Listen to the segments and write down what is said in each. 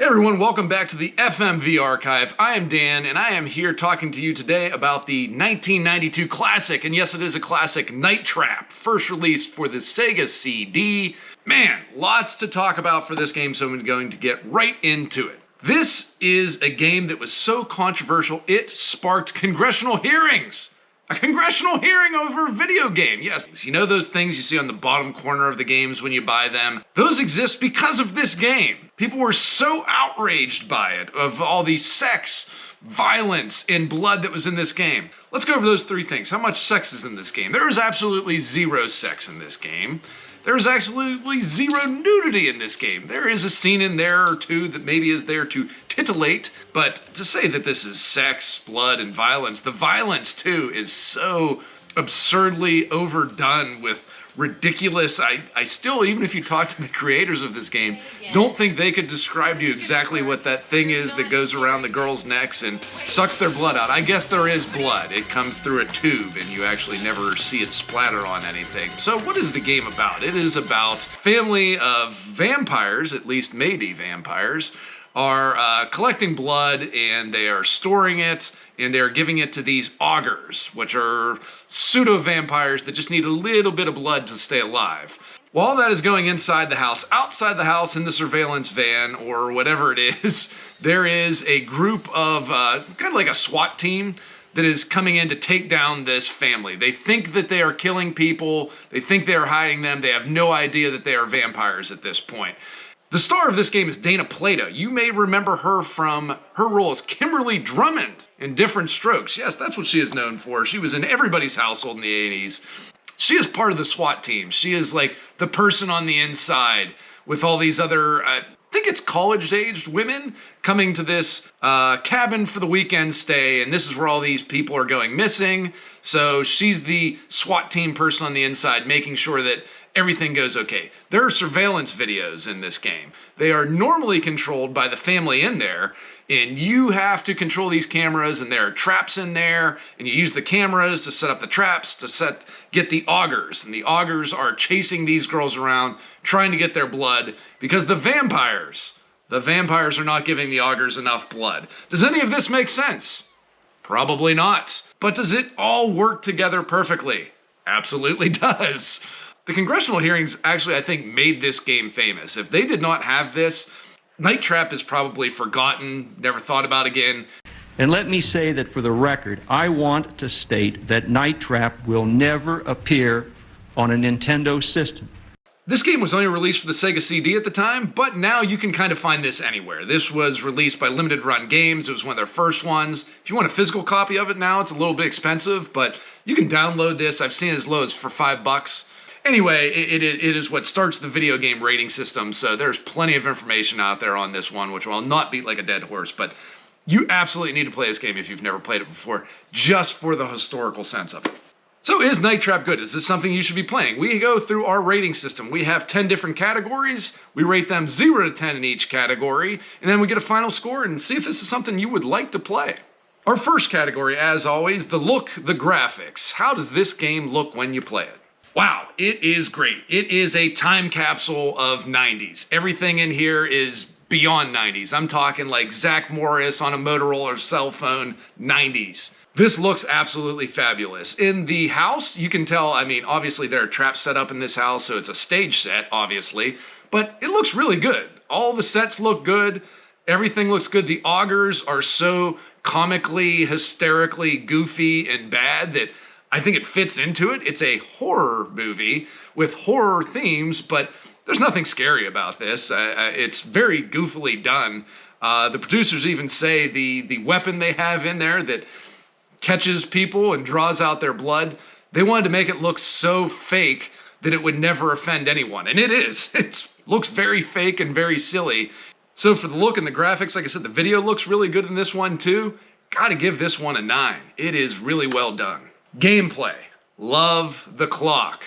Hey everyone, welcome back to the FMV Archive. I am Dan, and I am here talking to you today about the 1992 classic, and yes, it is a classic, Night Trap, first released for the Sega CD. Man, lots to talk about for this game, so I'm going to get right into it. This is a game that was so controversial, it sparked congressional hearings. A congressional hearing over a video game, yes. You know those things you see on the bottom corner of the games when you buy them? Those exist because of this game. People were so outraged by it, of all the sex, violence, and blood that was in this game. Let's go over those three things. How much sex is in this game? There is absolutely zero sex in this game. There is absolutely zero nudity in this game. There is a scene in there or two that maybe is there to titillate, but to say that this is sex, blood, and violence, the violence too is so absurdly overdone with ridiculous. I still, even if you talk to the creators of this game, don't think they could describe to you exactly what that thing is that goes around the girls' necks and sucks their blood out. I guess there is blood. It comes through a tube and you actually never see it splatter on anything. So what is the game about? It is about a family of vampires, at least maybe vampires, are collecting blood and they are storing it and they're giving it to these augurs, which are pseudo-vampires that just need a little bit of blood to stay alive. While that is going inside the house, outside the house in the surveillance van or whatever it is, there is a group of, kind of like a SWAT team that is coming in to take down this family. They think that they are killing people, they think they are hiding them, they have no idea that they are vampires at this point. The star of this game is Dana Plato. You may remember her from her role as Kimberly Drummond in Different Strokes. Yes, that's what she is known for. She was in everybody's household in the 80s. She is part of the SWAT team. She is like the person on the inside with all these other, I think it's college-aged women coming to this cabin for the weekend stay, and this is where all these people are going missing. So she's the SWAT team person on the inside, making sure that everything goes okay. There are surveillance videos in this game. They are normally controlled by the family in there, and you have to control these cameras, and there are traps in there, and you use the cameras to set up the traps to get the augurs, and the augurs are chasing these girls around, trying to get their blood, because the vampires are not giving the augurs enough blood. Does any of this make sense? Probably not. But does it all work together perfectly? Absolutely does. The congressional hearings actually, I think, made this game famous. If they did not have this, Night Trap is probably forgotten, never thought about again. And let me say that for the record, I want to state that Night Trap will never appear on a Nintendo system. This game was only released for the Sega CD at the time, but now you can kind of find this anywhere. This was released by Limited Run Games. It was one of their first ones. If you want a physical copy of it now, it's a little bit expensive, but you can download this. I've seen it as low as for $5. Anyway, it is what starts the video game rating system, so there's plenty of information out there on this one, which will not beat like a dead horse, but you absolutely need to play this game if you've never played it before, just for the historical sense of it. So is Night Trap good? Is this something you should be playing? We go through our rating system. We have 10 different categories. We rate them 0 to 10 in each category, and then we get a final score and see if this is something you would like to play. Our first category, as always, the look, the graphics. How does this game look when you play it? Wow, it is great. It is a time capsule of 90s. Everything in here is beyond 90s. I'm talking like Zach Morris on a Motorola cell phone 90s. This looks absolutely fabulous. In the house, you can tell, I mean, obviously there are traps set up in this house, so it's a stage set, obviously, but it looks really good. All the sets look good. Everything looks good. The augurs are so comically, hysterically goofy and bad that I think it fits into it. It's a horror movie with horror themes, but there's nothing scary about this. It's very goofily done. The producers even say the weapon they have in there that catches people and draws out their blood, they wanted to make it look so fake that it would never offend anyone. And it is. It looks very fake and very silly. So for the look and the graphics, like I said, the video looks really good in this one too. Gotta give this one a 9. It is really well done. Gameplay. Love the clock.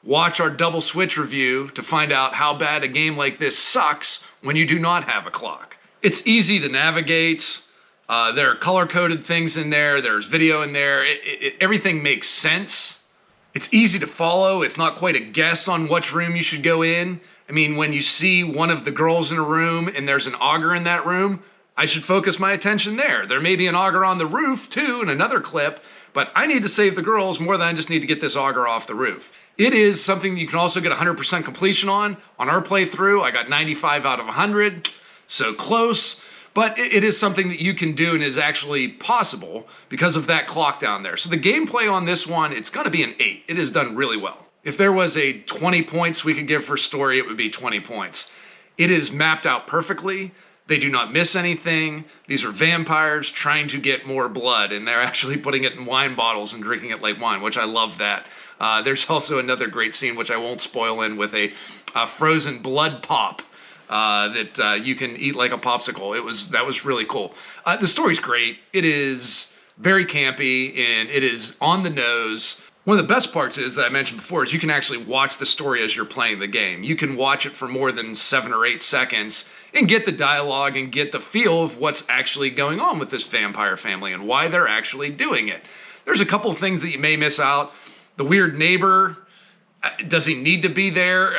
Watch our double switch review to find out how bad a game like this sucks when you do not have a clock. It's easy to navigate. There are color-coded things in there. There's video in there. Everything makes sense. It's easy to follow. It's not quite a guess on which room you should go in. I mean, when you see one of the girls in a room and there's an auger in that room, I should focus my attention there. There may be an auger on the roof too in another clip, but I need to save the girls more than I just need to get this auger off the roof. It is something that you can also get 100% completion on. On our playthrough, I got 95 out of 100, so close. But it is something that you can do and is actually possible because of that clock down there. So the gameplay on this one, it's going to be an 8. It is done really well. If there was a 20 points we could give for story, it would be 20 points. It is mapped out perfectly. They do not miss anything. These are vampires trying to get more blood, and they're actually putting it in wine bottles and drinking it like wine, which I love that. There's also another great scene, which I won't spoil in, with a frozen blood pop that you can eat like a popsicle. That was really cool. The story's great. It is very campy, and it is on the nose. One of the best parts is, that I mentioned before, is you can actually watch the story as you're playing the game. You can watch it for more than 7 or 8 seconds and get the dialogue and get the feel of what's actually going on with this vampire family and why they're actually doing it. There's a couple of things that you may miss out. The weird neighbor, does he need to be there?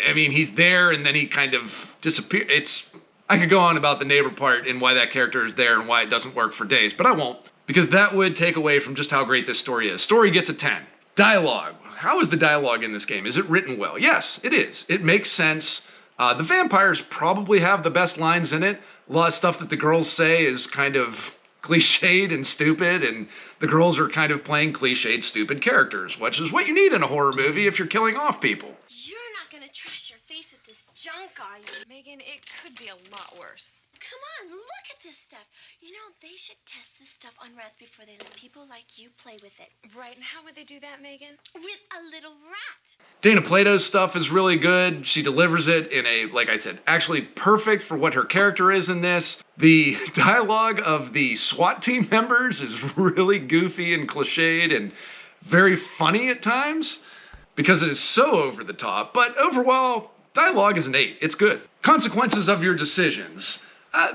I mean, he's there and then he kind of disappears. I could go on about the neighbor part and why that character is there and why it doesn't work for days, but I won't, because that would take away from just how great this story is. Story gets a 10. Dialogue. How is the dialogue in this game? Is it written well? Yes, it is. It makes sense. The vampires probably have the best lines in it. A lot of stuff that the girls say is kind of cliched and stupid, and the girls are kind of playing cliched, stupid characters, which is what you need in a horror movie if you're killing off people. You're not gonna trash your face with this junk, are you? Megan, it could be a lot worse. Come on, look at this stuff. You know, they should test this stuff on rats before they let people like you play with it. Right, and how would they do that, Megan? With a little rat. Dana Plato's stuff is really good. She delivers it in a, like I said, actually perfect for what her character is in this. The dialogue of the SWAT team members is really goofy and cliched and very funny at times because it is so over the top. But overall, dialogue is an 8. It's good. Consequences of your decisions.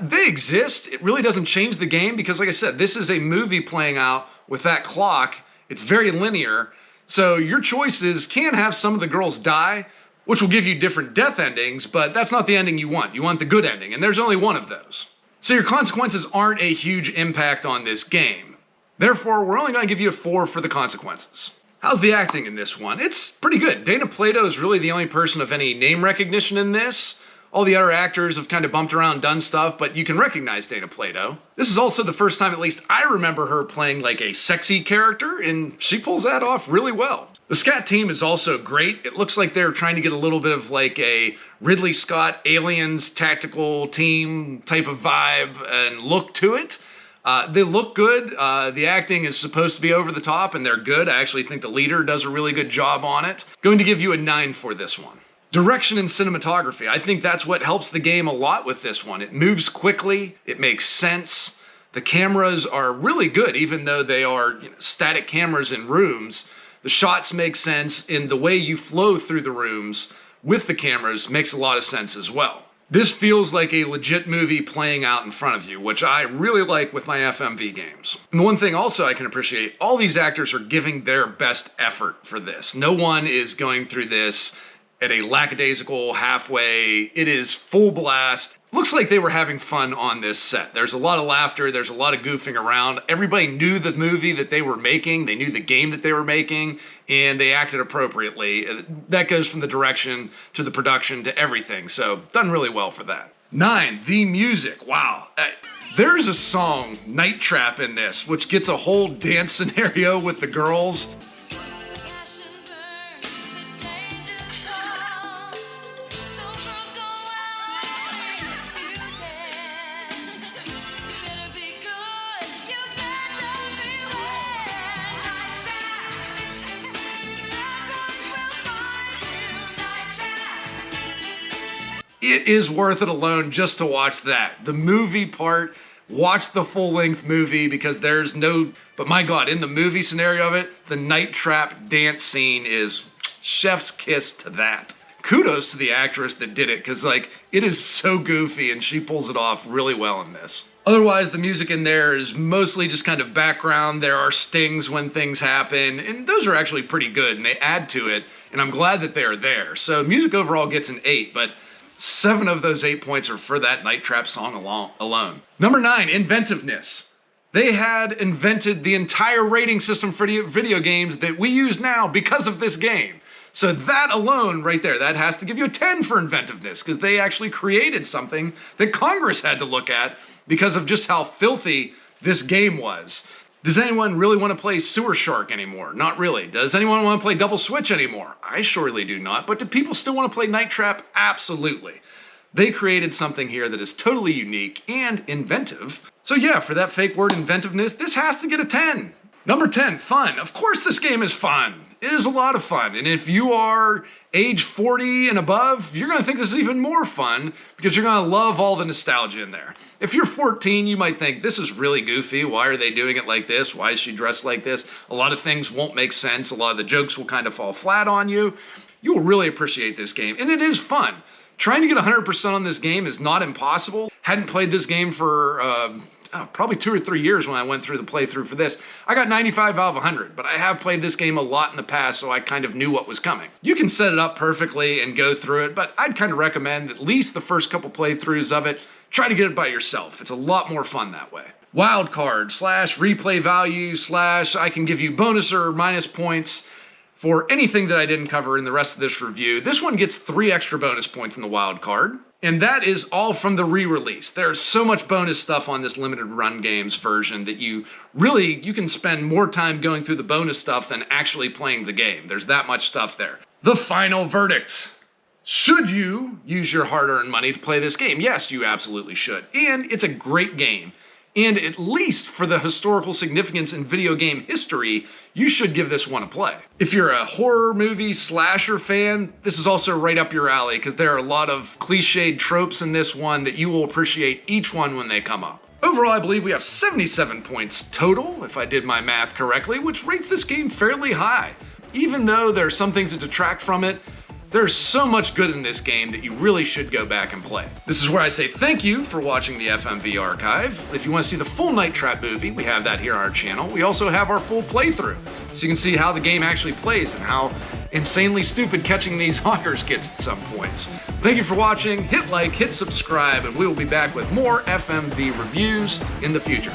They exist. It really doesn't change the game because, like I said, this is a movie playing out with that clock. It's very linear. So your choices can have some of the girls die, which will give you different death endings, but that's not the ending you want. You want the good ending, and there's only one of those. So your consequences aren't a huge impact on this game. Therefore, we're only going to give you a 4 for the consequences. How's the acting in this one? It's pretty good. Dana Plato is really the only person of any name recognition in this. All the other actors have kind of bumped around, done stuff, but you can recognize Dana Plato. This is also the first time, at least I remember her playing like a sexy character, and she pulls that off really well. The scat team is also great. It looks like they're trying to get a little bit of like a Ridley Scott Aliens tactical team type of vibe and look to it. They look good. The acting is supposed to be over the top, and they're good. I actually think the leader does a really good job on it. Going to give you a 9 for this one. Direction and cinematography. I think that's what helps the game a lot with this one. It moves quickly. It makes sense. The cameras are really good, even though they are static cameras in rooms. The shots make sense, and the way you flow through the rooms with the cameras makes a lot of sense as well. This feels like a legit movie playing out in front of you, which I really like with my FMV games. And the one thing also I can appreciate, all these actors are giving their best effort for this. No one is going through this at a lackadaisical halfway. It is full blast. Looks like they were having fun on this set. There's a lot of laughter. There's a lot of goofing around. Everybody knew the movie that they were making. They knew the game that they were making, and they acted appropriately. That goes from the direction to the production to everything. So done really well for that. 9, the music. Wow. There's a song, Night Trap, in this, which gets a whole dance scenario with the girls. It is worth it alone just to watch that. The movie part, watch the full-length movie because there's no... But my God, in the movie scenario of it, the Night Trap dance scene is chef's kiss to that. kudos to the actress that did it, because like it is so goofy and she pulls it off really well in this. Otherwise, the music in there is mostly just kind of background. There are stings when things happen, and those are actually pretty good, and they add to it, and I'm glad that they are there. So music overall gets an 8, but 7 of those 8 points are for that Night Trap song alone. Number 9, inventiveness. They had invented the entire rating system for video games that we use now because of this game. So that alone right there, that has to give you a 10 for inventiveness, because they actually created something that Congress had to look at because of just how filthy this game was. Does anyone really want to play Sewer Shark anymore? Not really. Does anyone want to play Double Switch anymore? I surely do not. But do people still want to play Night Trap? Absolutely. They created something here that is totally unique and inventive. So yeah, for that fake word inventiveness, this has to get a 10. Number 10, fun. Of course this game is fun. It is a lot of fun. And if you are age 40 and above, you're going to think this is even more fun because you're going to love all the nostalgia in there. If you're 14, you might think, this is really goofy. Why are they doing it like this? Why is she dressed like this? A lot of things won't make sense. A lot of the jokes will kind of fall flat on you. You'll really appreciate this game. And it is fun. Trying to get 100% on this game is not impossible. Hadn't played this game for probably 2 or 3 years when I went through the playthrough for this. I got 95 out of 100, but I have played this game a lot in the past, so I kind of knew what was coming. You can set it up perfectly and go through it, but I'd kind of recommend at least the first couple playthroughs of it. Try to get it by yourself. It's a lot more fun that way. Wildcard / replay value / I can give you bonus or minus points for anything that I didn't cover in the rest of this review. This one gets 3 extra bonus points in the wild card. And that is all from the re-release. There's so much bonus stuff on this limited run games version that you can spend more time going through the bonus stuff than actually playing the game. There's that much stuff there. The final verdict. Should you use your hard-earned money to play this game? Yes, you absolutely should. And it's a great game. And at least for the historical significance in video game history, you should give this one a play. If you're a horror movie slasher fan, this is also right up your alley because there are a lot of cliched tropes in this one that you will appreciate each one when they come up. Overall, I believe we have 77 points total, if I did my math correctly, which rates this game fairly high. Even though there are some things that detract from it, there's so much good in this game that you really should go back and play. This is where I say thank you for watching the FMV archive. If you want to see the full Night Trap movie, we have that here on our channel. We also have our full playthrough, so you can see how the game actually plays and how insanely stupid catching these hawkers gets at some points. Thank you for watching. Hit like, hit subscribe, and we will be back with more FMV reviews in the future.